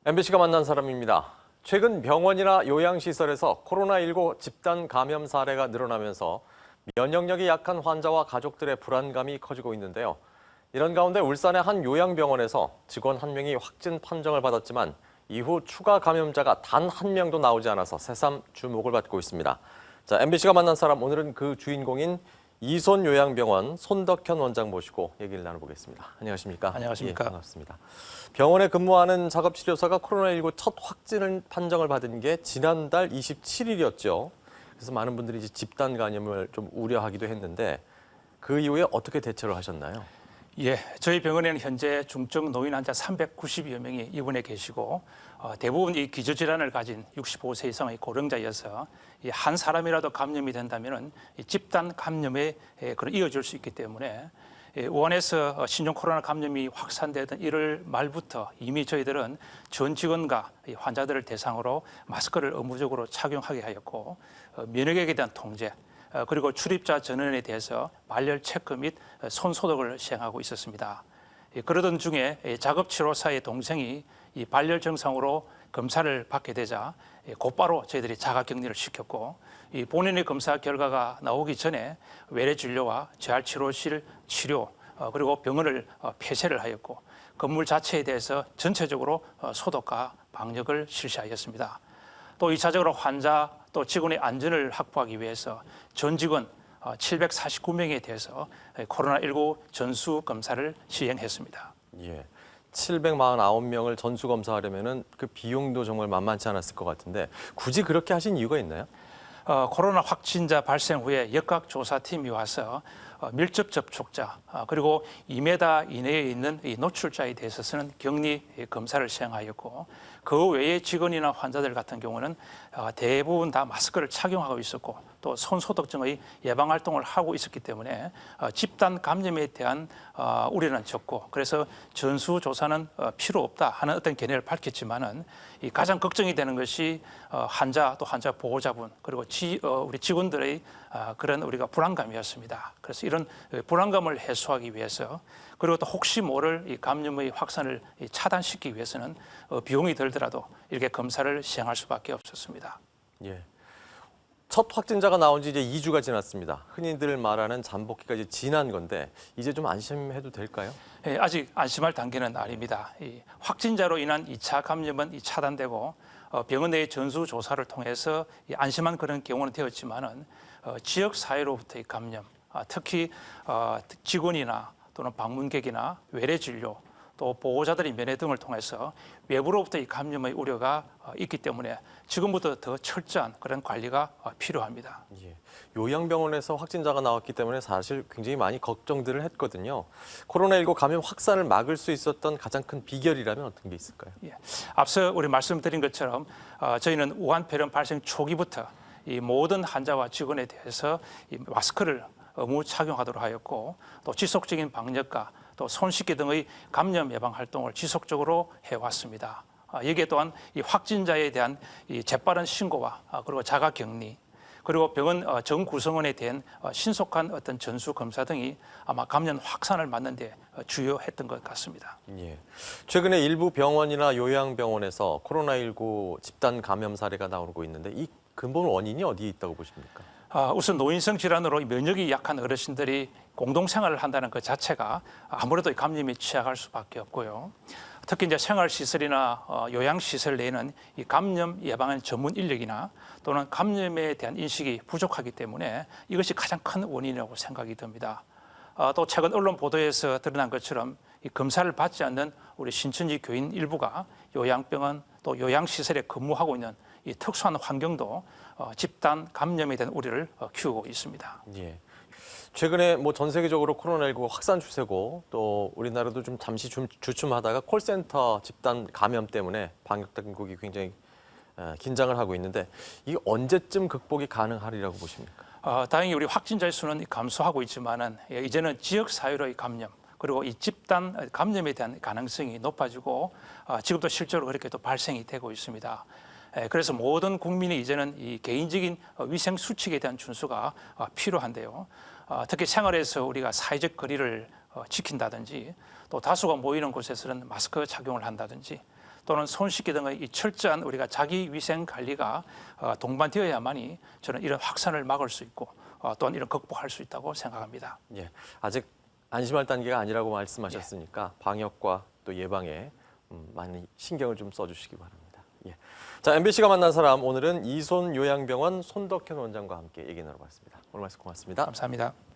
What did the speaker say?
MBC가 만난 사람입니다. 최근 병원이나 요양시설에서 코로나19 집단 감염 사례가 늘어나면서 면역력이 약한 환자와 가족들의 불안감이 커지고 있는데요. 이런 가운데 울산의 한 요양병원에서 직원 한 명이 확진 판정을 받았지만 이후 추가 감염자가 단 한 명도 나오지 않아서 새삼 주목을 받고 있습니다. 자, MBC가 만난 사람, 오늘은 그 주인공인 이손 요양병원 손덕현 원장 모시고 얘기를 나눠보겠습니다. 안녕하십니까? 안녕하십니까? 예, 반갑습니다. 병원에 근무하는 작업치료사가 코로나19 첫 확진을 판정을 받은 게 지난달 27일이었죠. 그래서 많은 분들이 이제 집단 감염을 좀 우려하기도 했는데 그 이후에 어떻게 대처를 하셨나요? 예, 저희 병원에는 현재 중증 노인 환자 390여 명이 입원해 계시고 대부분 이 기저질환을 가진 65세 이상의 고령자여서 이 한 사람이라도 감염이 된다면은 이 집단 감염에 이어질 수 있기 때문에 의원에서 신종 코로나 감염이 확산되던 1월 말부터 이미 저희들은 전 직원과 이 환자들을 대상으로 마스크를 의무적으로 착용하게 하였고 면역에 대한 통제 그리고 출입자 전원에 대해서 발열 체크 및 손 소독을 시행하고 있었습니다. 그러던 중에 작업치료사의 동생이 이 발열 증상으로 검사를 받게 되자 곧바로 저희들이 자가격리를 시켰고 이 본인의 검사 결과가 나오기 전에 외래 진료와 재활치료실 치료 그리고 병원을 폐쇄를 하였고 건물 자체에 대해서 전체적으로 소독과 방역을 실시하였습니다. 또 2차적으로 환자 또 직원의 안전을 확보하기 위해서 전 직원 749명에 대해서 코로나19 전수 검사를 시행했습니다. 예. 749명을 전수 검사하려면은 그 비용도 정말 만만치 않았을 것 같은데 굳이 그렇게 하신 이유가 있나요? 코로나 확진자 발생 후에 역학조사팀이 와서 밀접 접촉자 그리고 2m 이내에 있는 이 노출자에 대해서는 격리 검사를 시행하였고 그 외에 직원이나 환자들 같은 경우는 대부분 다 마스크를 착용하고 있었고 또 손소독 등의 예방 활동을 하고 있었기 때문에 집단 감염에 대한 우려는 적고 그래서 전수조사는 필요 없다 하는 어떤 견해를 밝혔지만은 이 가장 걱정이 되는 것이 환자 또 환자 보호자분 그리고 우리 직원들의 그런 우리가 불안감이었습니다. 그래서 이런 불안감을 해소하기 위해서 그리고 또 혹시 모를 이 감염의 확산을 차단시키기 위해서는 비용이 들더라도 이렇게 검사를 시행할 수밖에 없었습니다. 예. 첫 확진자가 나온 지 이제 2주가 지났습니다. 흔히들 말하는 잠복기가 이제 지난 건데 이제 좀 안심해도 될까요? 예, 아직 안심할 단계는 아닙니다. 이 확진자로 인한 2차 감염은 차단되고 병원 내의 전수 조사를 통해서 안심한 그런 경우는 되었지만은 지역 사회로부터의 감염, 특히 직원이나 또는 방문객이나 외래 진료 또 보호자들의 면회 등을 통해서 외부로부터의 감염의 우려가 있기 때문에 지금부터 더 철저한 그런 관리가 필요합니다. 예. 요양병원에서 확진자가 나왔기 때문에 사실 굉장히 많이 걱정들을 했거든요. 코로나19 감염 확산을 막을 수 있었던 가장 큰 비결이라면 어떤 게 있을까요? 예. 앞서 우리 말씀드린 것처럼 저희는 우한폐렴 발생 초기부터 이 모든 환자와 직원에 대해서 이 마스크를 의무 착용하도록 하였고 또 지속적인 방역과 또 손 씻기 등의 감염 예방 활동을 지속적으로 해왔습니다. 여기에 또한 이 확진자에 대한 이 재빠른 신고와 그리고 자가격리 그리고 병원 전 구성원에 대한 신속한 어떤 전수 검사 등이 아마 감염 확산을 막는 데 주요했던 것 같습니다. 예. 최근에 일부 병원이나 요양병원에서 코로나19 집단 감염 사례가 나오고 있는데 이 근본 원인이 어디에 있다고 보십니까? 우선 노인성 질환으로 면역이 약한 어르신들이 공동생활을 한다는 것 자체가 아무래도 감염에 취약할 수밖에 없고요. 특히 이제 생활시설이나 요양시설 내에는 이 감염 예방의 전문 인력이나 또는 감염에 대한 인식이 부족하기 때문에 이것이 가장 큰 원인이라고 생각이 듭니다. 또 최근 언론 보도에서 드러난 것처럼 이 검사를 받지 않는 우리 신천지 교인 일부가 요양병원 또 요양시설에 근무하고 있는 이 특수한 환경도 집단 감염에 대한 우려를 키우고 있습니다. 예. 최근에 뭐 전 세계적으로 코로나19 확산 추세고 또 우리나라도 좀 잠시 주춤하다가 콜센터 집단 감염 때문에 방역 당국이 굉장히 긴장을 하고 있는데 이게 언제쯤 극복이 가능하리라고 보십니까? 다행히 우리 확진자의 수는 감소하고 있지만은 이제는 지역 사회로의 감염 그리고 이 집단 감염에 대한 가능성이 높아지고 지금도 실제로 그렇게 또 발생이 되고 있습니다. 그래서 모든 국민이 이제는 이 개인적인 위생 수칙에 대한 준수가 필요한데요. 특히 생활에서 우리가 사회적 거리를 지킨다든지 또 다수가 모이는 곳에서는 마스크 착용을 한다든지 또는 손 씻기 등의 이 철저한 우리가 자기 위생 관리가 동반되어야만이 저는 이런 확산을 막을 수 있고 또한 이런 극복할 수 있다고 생각합니다. 예, 아직 안심할 단계가 아니라고 말씀하셨으니까 방역과 또 예방에 많이 신경을 좀 써주시기 바랍니다. 예. 자, MBC가 만난 사람 오늘은 이손 요양병원 손덕현 원장과 함께 얘기 나눠봤습니다. 오늘 말씀 고맙습니다. 감사합니다.